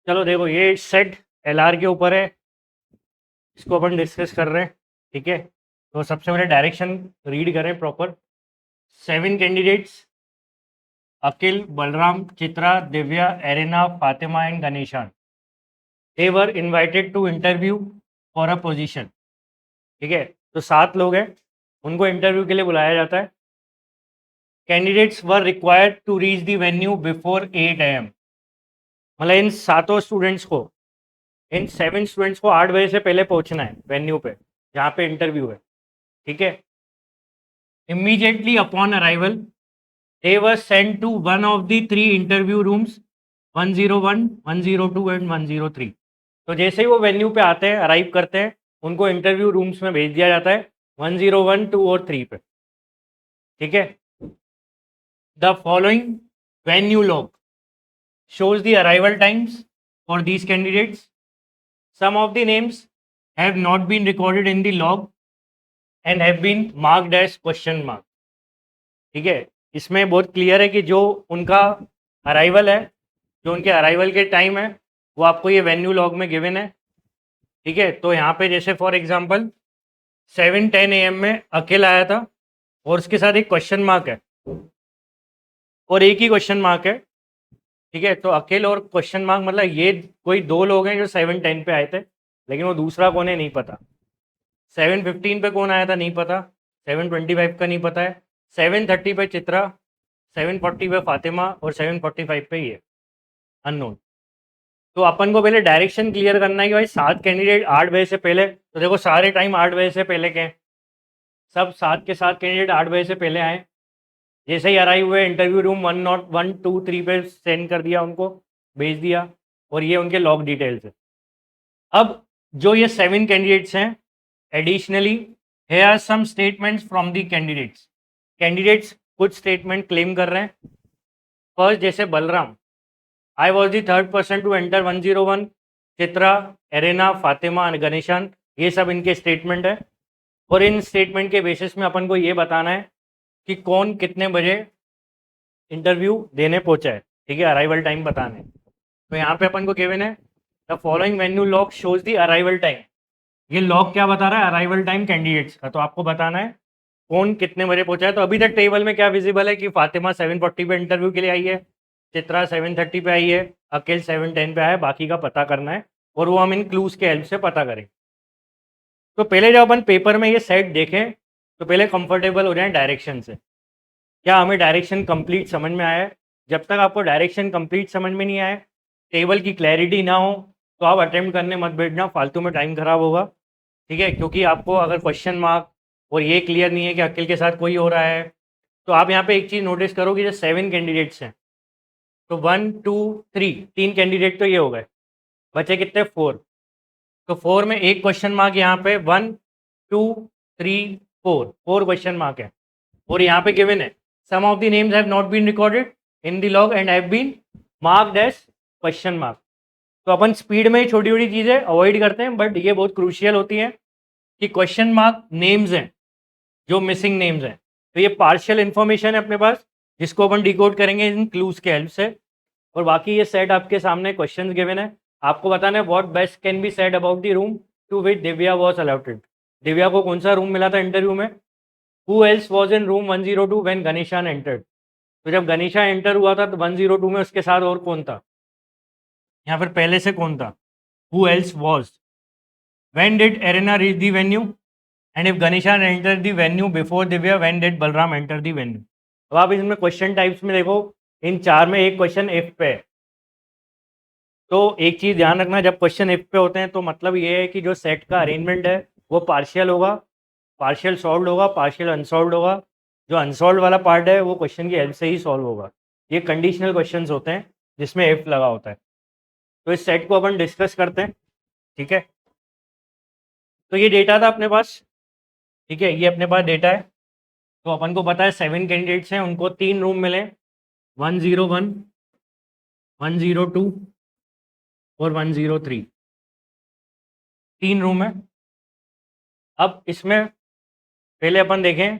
चलो देखो, ये सेट LR के ऊपर है, इसको अपन डिस्कस कर रहे हैं। ठीक है, तो सबसे पहले डायरेक्शन रीड करें proper. 7 candidates, Akhil, Balram, Chitra, Divya, Erina, Fatima and Ganeshan, they were invited to interview for a position. ठीक है, तो 7 लोग हैं, उनको इंटरव्यू के लिए बुलाया जाता है। Candidates were required to reach the venue before 8 AM। मतलब इन सातों स्टूडेंट्स को, इन 7 स्टूडेंट्स को 8 बजे से पहले पहुंचना है वेन्यू पे जहाँ पे इंटरव्यू है। ठीक है, immediately upon arrival they were sent to one of the 3 interview rooms, 101, 102 and 103। तो जैसे ही वो वेन्यू पे आते हैं, अराइव करते हैं, उनको इंटरव्यू रूम्स में भेज दिया जाता है 101, 2 और 3 पे। ठीक है, the following venue log shows the arrival times for these candidates. Some of the names have not been recorded in the log and have been marked as question mark। ठीक है, इसमें बहुत क्लियर है कि जो उनका अराइवल है, जो उनके अराइवल के टाइम है, वो आपको ये वेन्यू लॉग में गिवन है। ठीक है, तो यहाँ पे जैसे फॉर एग्जांपल 7:10 AM में अकेला आया था और उसके साथ एक क्वेश्चन मार्क है और एक ही क्वेश्चन मार्क है। ठीक है, तो अकेले और क्वेश्चन मार्क मतलब ये कोई 2 लोग हैं जो 7:10 पे आए थे, लेकिन वो दूसरा कौन है नहीं पता। 7:15 पे कौन आया था नहीं पता, 7:25 का नहीं पता है, 7:30 पे चित्रा, 7:40 पे फातिमा और 7:45 पे ये अननोन। तो अपन को पहले डायरेक्शन क्लियर करना है कि भाई 7 कैंडिडेट 8 बजे से पहले, तो देखो सारे टाइम 8 बजे से पहले के हैं, सब 7 के 7 कैंडिडेट 8 बजे से पहले आए। जैसे ही अराइव हुए इंटरव्यू रूम 101, 2, 3 पे सेंड कर दिया, उनको भेज दिया, और ये उनके लॉग डिटेल्स है। अब जो ये 7 कैंडिडेट्स हैं, additionally here are some statements from the candidates कुछ स्टेटमेंट क्लेम कर रहे हैं। फर्स्ट, जैसे Balram, I was the third person to enter 101। Chitra, Erina, Fatima, Ganeshan, ये सब इनके स्टेटमेंट है। और इन स्टेटमेंट के बेसिस में अपन को ये बताना है कि कौन कितने बजे इंटरव्यू देने पहुंचा है। ठीक है, अराइवल टाइम बताना है। तो यहाँ पे अपन को गिवन है the following venue log shows the arrival time. ये लॉग क्या बता रहा है, अराइवल टाइम कैंडिडेट्स का। तो आपको बताना है कौन कितने बजे पहुंचा है। तो अभी तक टेबल में क्या विजिबल है कि फातिमा 7:40 पे इंटरव्यू के लिए आई है, चित्रा 7:30 पे आई है, अकेल 7:10 पे आया है, बाकी का पता करना है और वो हम इन क्लूज के हेल्प से पता करें। तो पहले जब अपन पेपर में ये सेट देखें तो पहले कंफर्टेबल हो जाए डायरेक्शन से। क्या हमें डायरेक्शन कंप्लीट समझ में आया है? जब तक आपको डायरेक्शन कंप्लीट समझ में नहीं आए, टेबल की क्लैरिटी ना हो, तो आप अटेम्प्ट करने मत बैठना, फालतू में टाइम खराब होगा। ठीक है, क्योंकि आपको अगर क्वेश्चन मार्क और ये क्लियर नहीं है कि अकेले के साथ कोई हो रहा है, तो आप यहाँ पे एक चीज़ नोटिस करो कि जो 7 कैंडिडेट्स हैं, तो 1, 2, 3 कैंडिडेट तो ये हो गए, बचे कितने 4। तो 4 में एक क्वेश्चन मार्क यहाँ पे, 1, 2, 3, 4 क्वेश्चन मार्क है। और यहाँ पे गिवन है some of the names have not been recorded in the log and have been marked as question mark. तो अपन स्पीड में छोटी छोटी चीज़ें अवॉइड करते हैं, बट ये बहुत क्रूशियल होती है कि क्वेश्चन मार्क नेम्स हैं जो मिसिंग नेम्स हैं, तो ये पार्शियल इन्फॉर्मेशन है अपने पास, जिसको अपन डिकोड करेंगे इन क्लूज के हेल्प से। और बाकी ये सेट आपके सामने क्वेश्चंस गिवन है, आपको बताना है what best can be said about the room to which Divya was allotted. Divya को कौन सा रूम मिला था इंटरव्यू में? Who else was in room 102 when Ganeshan entered. तो जब गणेशा एंटर हुआ था तो 102 में उसके साथ और कौन था, या फिर पहले से कौन था? Who else was. When did arena reach the venue and if Ganeshan enter the venue before Divya, when did Balram enter the venue. अब आप इसमें क्वेश्चन टाइप्स में देखो, इन 4 में एक क्वेश्चन इफ पे है। तो एक चीज़ ध्यान रखना, जब क्वेश्चन इफ पे होते हैं तो मतलब ये है कि जो सेट का अरेंजमेंट है वो पार्शियल होगा, पार्शियल सॉल्व होगा, पार्शियल अनसॉल्व होगा। जो अनसॉल्व वाला पार्ट है वो क्वेश्चन की हेल्प से ही सॉल्व होगा। ये कंडीशनल क्वेश्चंस होते हैं जिसमें इफ लगा होता है। तो इस सेट को अपन डिस्कस करते हैं। ठीक है, तो ये डेटा था अपने पास। ठीक है, ये अपने पास डेटा है। तो अपन को पता है 7 कैंडिडेट्स हैं, उनको 3 रूम मिले, 101, 102 और 103, 3 रूम है। अब इसमें पहले अपन देखें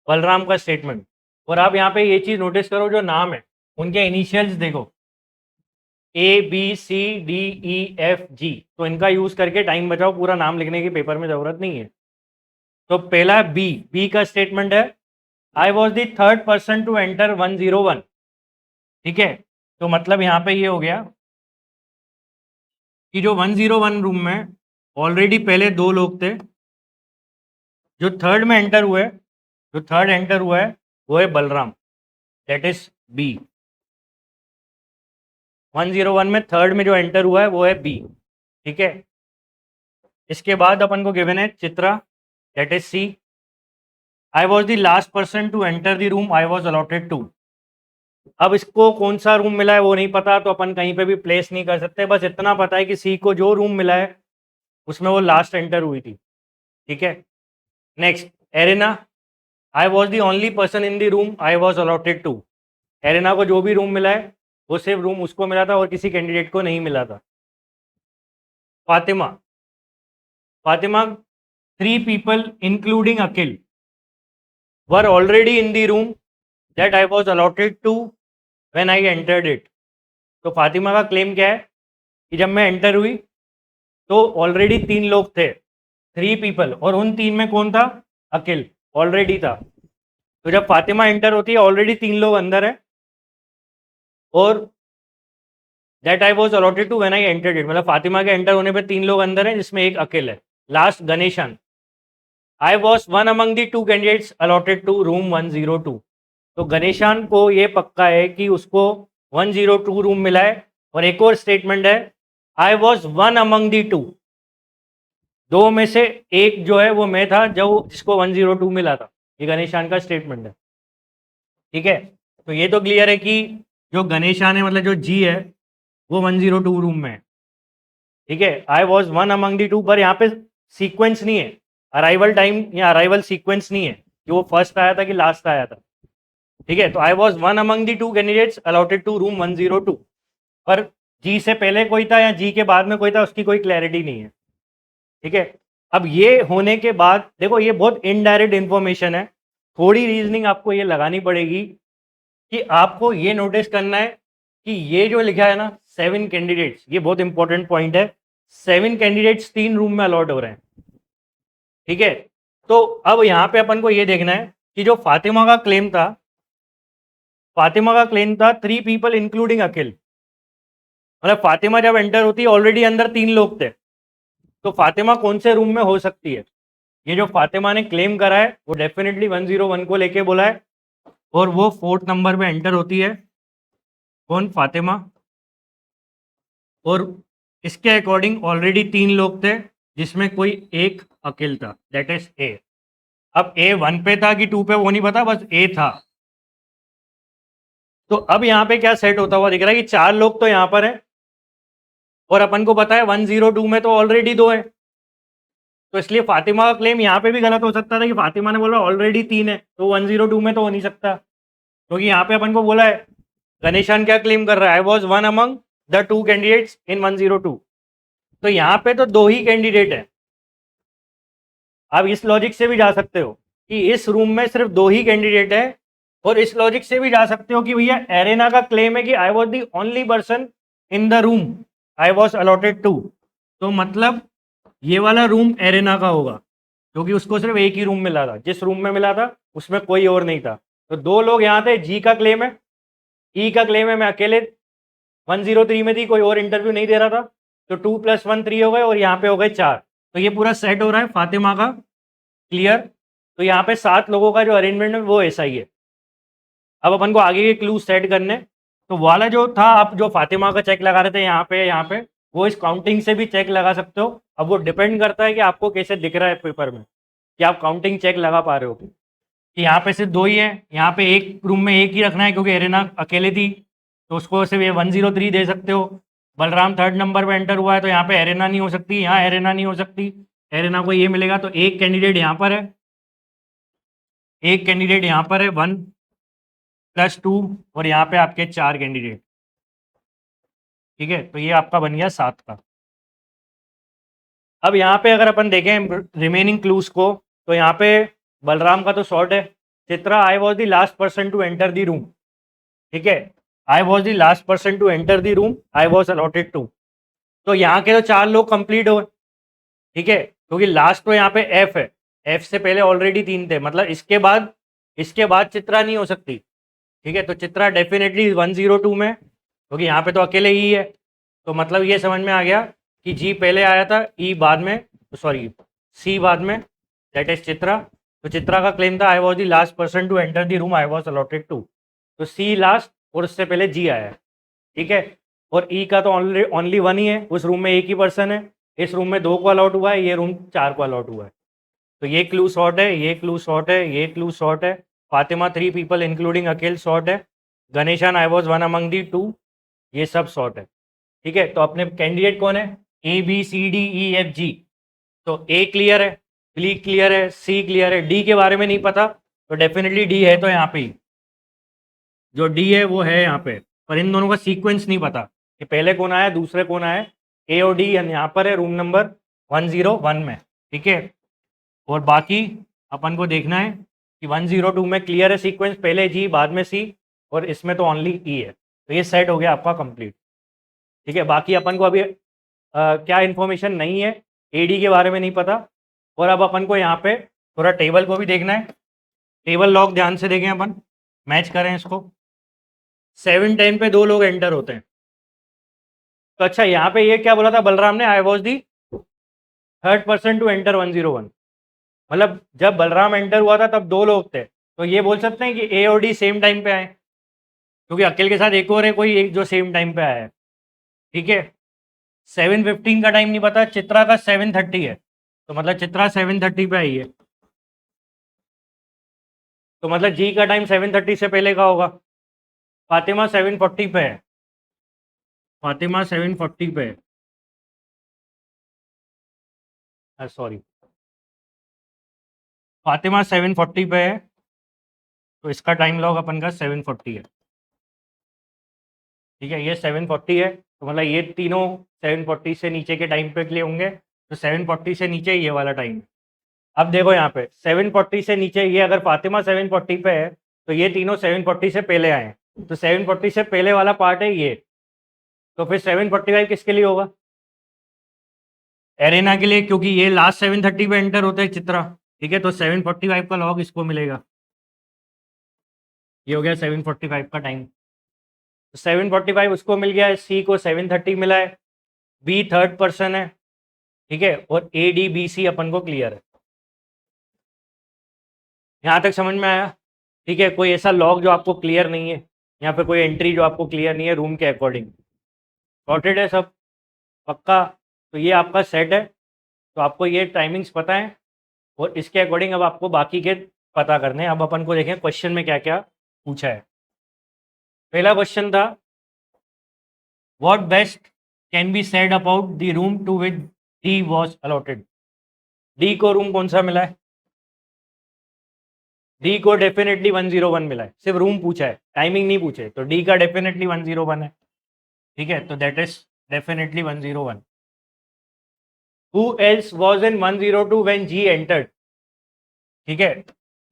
बलराम का स्टेटमेंट। और आप यहाँ पे ये चीज नोटिस करो, जो नाम है उनके इनिशियल्स देखो, ABCDEFG, तो इनका यूज करके टाइम बचाओ, पूरा नाम लिखने की पेपर में जरूरत नहीं है। तो पहला बी का स्टेटमेंट है, I was the third person to enter 101। ठीक है, तो मतलब यहाँ पे ये हो गया कि जो 101 रूम में ऑलरेडी पहले 2 लोग थे, जो थर्ड में एंटर हुए, जो थर्ड एंटर हुआ है वो है बलराम, दैट इज बी। 101 में थर्ड में जो एंटर हुआ है वो है बी। ठीक है, इसके बाद अपन को गिवन है Chitra, that is C. I was the last person to enter the room I was allotted to. अब इसको कौन सा रूम मिला है वो नहीं पता, तो अपन कहीं पे भी प्लेस नहीं कर सकते, बस इतना पता है कि सी को जो रूम मिला है उसमें वो लास्ट एंटर हुई थी। ठीक है, next Arena, I was the only person in the room I was allotted to. Arena को जो भी रूम मिला है वो सिर्फ रूम उसको मिला था और किसी कैंडिडेट को नहीं मिला था। Fatima, Fatima 3 people including Akhil were already in the room that I was allotted to when I entered it। तो फातिमा का क्लेम क्या है कि जब मैं एंटर हुई तो ऑलरेडी 3 लोग थे, 3 people, और उन 3 में कौन था? अखिल ऑलरेडी था। तो जब फातिमा एंटर होती है ऑलरेडी 3 लोग अंदर है, और that I was allotted to when I entered it, मतलब फातिमा के एंटर होने पे 3 लोग अंदर है जिसमें एक अखिल है। Last Ganesan, I was one among the 2 candidates allotted to room 102। तो गणेशान को ये पक्का है कि उसको 102 रूम मिला है। और एक और स्टेटमेंट है, I was one among the 2, 2 में से एक जो है वो मैं था जो जिसको 102 मिला था। ये गणेशान का स्टेटमेंट है। ठीक है, तो ये तो क्लियर है कि जो गणेशान है मतलब जो जी है वो 102 रूम में है। ठीक है, I was one among the 2, पर यहाँ पे सीक्वेंस नहीं है, अराइवल टाइम या अराइवल सीक्वेंस नहीं है कि वो फर्स्ट आया था कि लास्ट आया था। ठीक है, तो I was one among the 2 candidates allotted to room 102, पर जी से पहले कोई था या जी के बाद में कोई था उसकी कोई क्लैरिटी नहीं है। ठीक है, अब ये होने के बाद देखो ये बहुत इनडायरेक्ट इंफॉर्मेशन है, थोड़ी रीजनिंग आपको ये लगानी पड़ेगी कि आपको ये नोटिस करना है कि ये जो लिखा है ना 7 कैंडिडेट्स, ये बहुत इंपॉर्टेंट पॉइंट है। 7 कैंडिडेट्स 3 रूम में अलॉट हो रहे हैं। ठीक है, तो अब यहाँ पे अपन को ये देखना है कि जो फातिमा का क्लेम था, फातिमा का क्लेम था 3 people इंक्लूडिंग अखिल, मतलब फातिमा जब एंटर होती है ऑलरेडी अंदर 3 लोग थे, तो फातिमा कौन से रूम में हो सकती है? ये जो फातिमा ने क्लेम करा है वो डेफिनेटली 101 को लेके बोला है, और वो 4th नंबर पे एंटर होती है। कौन? फातिमा। और इसके अकॉर्डिंग ऑलरेडी 3 लोग थे जिसमें कोई एक अकेल था, दैट इज ए। अब ए 1 पे था कि 2 पे वो नहीं पता, बस ए था। तो अब यहाँ पे क्या सेट होता हुआ दिख रहा है कि 4 लोग तो यहाँ पर है, और अपन को पता है 102 में तो ऑलरेडी 2 है, तो इसलिए फातिमा का क्लेम यहाँ पे भी गलत हो सकता था कि फातिमा ने बोला ऑलरेडी 3 है, तो 102 में तो हो नहीं सकता, क्योंकि यहाँ पे अपन को बोला है गणेशान क्या क्लेम कर रहा है, I was one among the 2 candidates in 102। तो यहाँ पे तो 2 ही कैंडिडेट है। आप इस लॉजिक से भी जा सकते हो कि इस रूम में सिर्फ 2 ही कैंडिडेट है, और इस लॉजिक से भी जा सकते हो कि भैया एरेना का क्लेम है कि I was the only person in the room I was allotted to, तो मतलब ये वाला रूम एरेना का होगा, क्योंकि उसको सिर्फ एक ही रूम मिला था, जिस रूम में मिला था उसमें कोई और नहीं था। तो 2 लोग यहाँ थे, जी का क्लेम है, ई का क्लेम है मैं अकेले 103 में थी, कोई और इंटरव्यू नहीं दे रहा था, तो 2 + 1 3 हो गए, और यहाँ पे हो गए 4। तो ये पूरा सेट हो रहा है फातिमा का, क्लियर। तो यहाँ पे 7 लोगों का जो अरेंजमेंट है वो ऐसा ही है। अब अपन को आगे के क्लू सेट करने, तो वाला जो था आप जो फातिमा का चेक लगा रहे थे यहाँ पे वो इस काउंटिंग से भी चेक लगा सकते हो। अब वो डिपेंड करता है कि आपको कैसे दिख रहा है पेपर में कि आप काउंटिंग चेक लगा पा रहे हो कि यहाँ पे सिर्फ 2 ही है, यहाँ पे एक रूम में एक ही रखना है क्योंकि एरेना अकेले थी, तो उसको सिर्फ ये 103 दे सकते हो। बलराम 3rd नंबर पे एंटर हुआ है तो यहाँ पे एरेना नहीं हो सकती, यहाँ एरेना नहीं हो सकती, एरेना को ये मिलेगा, तो एक कैंडिडेट यहाँ पर है, एक कैंडिडेट यहाँ पर है 1 + 2, और यहाँ पे आपके 4 कैंडिडेट। ठीक है, तो ये आपका बन गया 7 का। अब यहाँ पे अगर अपन देखें रिमेनिंग क्लूज को, तो यहाँ पे बलराम का तो शॉर्ट है, Chitra I was the last person to enter the room, ठीक है, I was the last person to enter the room, I was allotted to. तो यहाँ के तो 4 लोग कंप्लीट हो, ठीक है, क्योंकि लास्ट तो यहाँ पे एफ है, एफ से पहले ऑलरेडी 3 थे, मतलब इसके बाद चित्रा नहीं हो सकती, ठीक है। तो चित्रा डेफिनेटली 102 में, क्योंकि यहाँ पे तो अकेले ही है, तो मतलब ये समझ में आ गया कि जी पहले आया था, ई बाद में, सॉरी सी बाद में, दैट इज चित्रा। तो चित्रा का क्लेम था I was the last person to enter the room, I was allotted to. तो सी लास्ट और उससे पहले जी आया है, ठीक है। और ई का तो ओनली 1 ही है, उस रूम में एक ही पर्सन है, इस रूम में 2 को अलॉट हुआ है, ये रूम 4 को अलॉट हुआ है। तो ये क्लू शॉर्ट है, ये क्लू शॉर्ट है, ये क्लू शॉर्ट है। Fatima 3 people including Akhil short है। Ganeshan I was one among the 2, ये सब शॉर्ट है, ठीक है। तो अपने कैंडिडेट कौन है, A B C D E F G. तो ए क्लियर है, बी क्लियर है, सी क्लियर है, डी के बारे में नहीं पता, तो डेफिनेटली डी है, तो यहाँ पे ही जो डी है वो है यहाँ पे, पर इन दोनों का सीक्वेंस नहीं पता कि पहले कौन आया दूसरे कौन आया। ए और डी यहाँ पर है रूम नंबर 101 में, ठीक है। और बाकी अपन को देखना है कि 102 में क्लियर है सीक्वेंस, पहले जी बाद में सी, और इसमें तो ओनली ई है। तो ये सेट हो गया आपका कंप्लीट, ठीक है। बाकी अपन को अभी क्या इन्फॉर्मेशन नहीं है, एडी के बारे में नहीं पता। और अब अपन को यहाँ पे थोड़ा टेबल को भी देखना है, टेबल लॉग ध्यान से देखें, अपन मैच करें इसको। 7-10 पे 2 लोग एंटर होते हैं। तो अच्छा यहाँ पे ये क्या बोला था बलराम ने, I was the 3rd person to enter 101, मतलब जब बलराम एंटर हुआ था तब 2 लोग थे, तो ये बोल सकते हैं कि ए और डी सेम टाइम पे आए, क्योंकि अकेले के साथ एक और है कोई एक जो सेम टाइम पे आया है, ठीक है। 7:15 का टाइम नहीं पता, चित्रा का 7:30 है, तो मतलब चित्रा 7:30 पे आई है, तो मतलब जी का टाइम 7:30 से पहले का होगा। फातिमा 7:40 पे है, फातिमा 7:40 पे है, सॉरी फातिमा 7:40 पे है, तो इसका टाइम लॉग अपन का 7:40 है, ठीक है। ये 7:40 है, तो मतलब ये तीनों 7:40 से नीचे के टाइम पे के लिए होंगे, तो 7:40 से नीचे ये वाला टाइम। अब देखो यहाँ पे 7:40 से नीचे, ये अगर फातिमा 7:40 पे है तो ये तीनों 7:40 से पहले आए हैं, तो 7:40 से पहले वाला पार्ट है ये, तो फिर 7:45 किसके लिए होगा, एरेना के लिए, क्योंकि ये लास्ट 7:30 पे एंटर होता है चित्रा, ठीक है। तो 7:45 का लॉग इसको मिलेगा, ये हो गया 7:45 का टाइम। तो 7:45 उसको मिल गया है, सी को 7:30 मिला है, बी 3rd पर्सन है, ठीक है, और ए डी बी सी अपन को क्लियर है। यहाँ तक समझ में आया, ठीक है। कोई ऐसा लॉग जो आपको क्लियर नहीं है, यहाँ पे कोई एंट्री जो आपको क्लियर नहीं है रूम के अकॉर्डिंग, सॉर्टेड है सब, पक्का। तो ये आपका सेट है, तो आपको ये टाइमिंग्स पता है, और इसके अकॉर्डिंग अब आपको बाकी के पता करने हैं। अब अपन को देखें क्वेश्चन में क्या क्या पूछा है। पहला क्वेश्चन था what best can be said about the room to which D was allotted. D को रूम कौन सा मिला है, डी को डेफिनेटली 101 मिला है, सिर्फ रूम पूछा है, टाइमिंग नहीं पूछे, तो डी का डेफिनेटली 101 है, ठीक है। तो that is definitely 101। Who else was in 102 when G entered, ठीक है।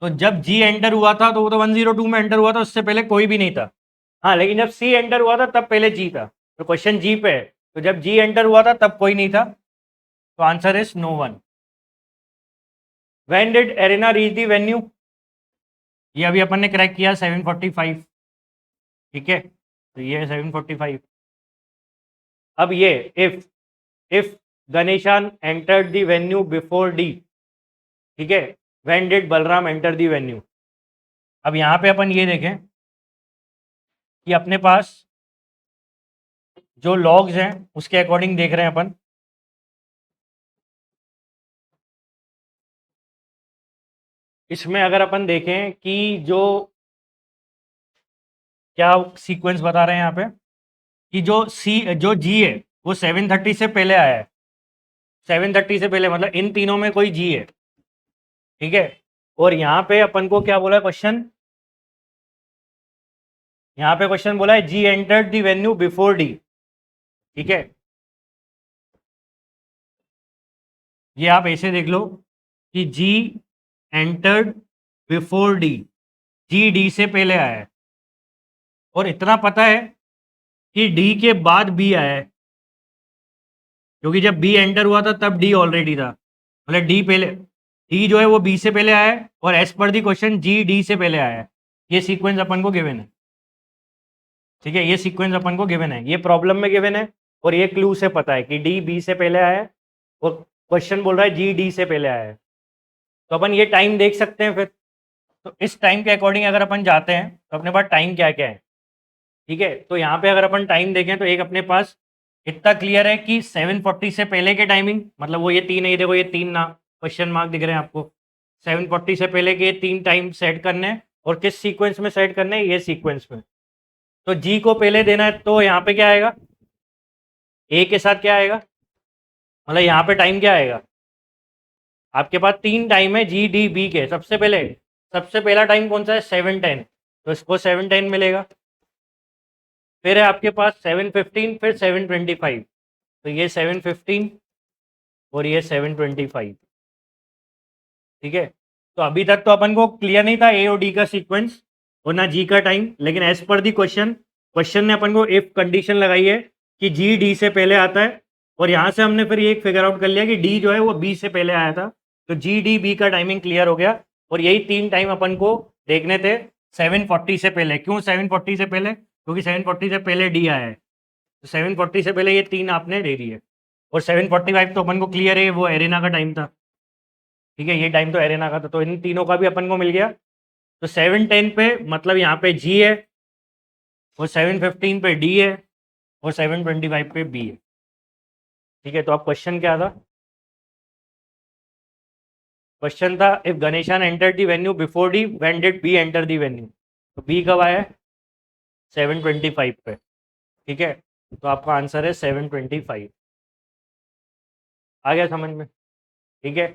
तो जब जी एंटर हुआ था तो वो तो 102 में एंटर हुआ था, उससे पहले कोई भी नहीं था। हाँ, लेकिन जब सी एंटर हुआ था तब पहले जी था, तो क्वेश्चन जी पे है, तो जब जी एंटर हुआ था तब कोई नहीं था, तो answer is no one. When did arena reach the venue, ये अभी अपन ने क्रैक किया 7:45, ठीक है, तो ये है 7:45। अब ये if Ganeshan entered the venue before D, ठीक है, when did Balram enter the venue. अब यहाँ पे अपन ये देखें कि अपने पास जो लॉग्स हैं उसके अकॉर्डिंग देख रहे हैं अपन, इसमें अगर अपन देखें कि जो क्या सीक्वेंस बता रहे हैं यहाँ पे कि जो जी है वो 7:30 से पहले आया है, 7:30 से पहले, मतलब इन तीनों में कोई जी है, ठीक है। और यहाँ पे अपन को क्या बोला है क्वेश्चन, यहाँ पे क्वेश्चन बोला है G entered the venue before D, ठीक है। ये आप ऐसे देख लो कि G entered before D, G D से पहले आया है, और इतना पता है कि डी के बाद बी आया है, क्योंकि जब बी एंटर हुआ था तब डी ऑलरेडी था, मतलब डी पहले, डी जो है वो बी से पहले आया है, और as per the question ji D से पहले आया है। ये सीक्वेंस अपन को गिवन है, ठीक है, ये सीक्वेंस अपन को गिवन है, ये प्रॉब्लम में गिवन है, और ये क्लू से पता है कि डी बी से पहले आया है, और क्वेश्चन बोल रहा है जी डी से पहले आया है। तो अपन ये टाइम देख सकते हैं फिर। तो इस टाइम के अकॉर्डिंग अगर अपन जाते हैं तो अपने पास टाइम क्या क्या है, ठीक है। तो यहाँ पे अगर अपन टाइम देखें तो एक अपने पास इतना क्लियर है कि 740 से पहले के टाइमिंग, मतलब वो ये तीन है, ये देखो ये तीन ना क्वेश्चन मार्क दिख रहे हैं आपको, 740 से पहले के तीन टाइम सेट करने हैं, और किस सीक्वेंस में सेट करने हैं, ये सीक्वेंस में। तो जी को पहले देना है, तो यहाँ पे क्या आएगा, ए के साथ क्या आएगा, मतलब यहाँ पे टाइम क्या आएगा, आपके पास तीन टाइम है जी डी बी के, सबसे पहला टाइम कौन सा है, 710, तो इसको 710 मिलेगा। फिर है आपके पास 715, फिर 725, तो ये 715 और ये 725, ठीक है। तो अभी तक तो अपन को क्लियर नहीं था ए और डी का सीक्वेंस और ना जी का टाइम, लेकिन एज पर दी क्वेश्चन ने अपन को इफ कंडीशन लगाई है कि जी डी से पहले आता है, और यहाँ से हमने फिर ये फिगर आउट कर लिया कि डी जो है वो बी से पहले आया था, तो जी डी बी का टाइमिंग क्लियर हो गया। और यही तीन टाइम अपन को देखने थे 740 से पहले। क्यों 740 से पहले, क्योंकि 740 से पहले डी आया है, तो 740 से पहले ये तीन आपने दे दिए। और 745 तो अपन को क्लियर है वो एरेना का टाइम था, ठीक है, ये टाइम तो एरेना का था, तो इन तीनों का भी अपन को मिल गया। तो 710 पे मतलब यहाँ पे जी है, और 715 पे डी है, और 725 पे बी है, ठीक है। तो अब क्वेश्चन क्या था, क्वेश्चन था if Ganeshan enter the venue before D, when did B enter the venue, तो बी कब आया है 725 पे, ठीक है। तो आपका आंसर है 725। आ गया समझ में, ठीक है।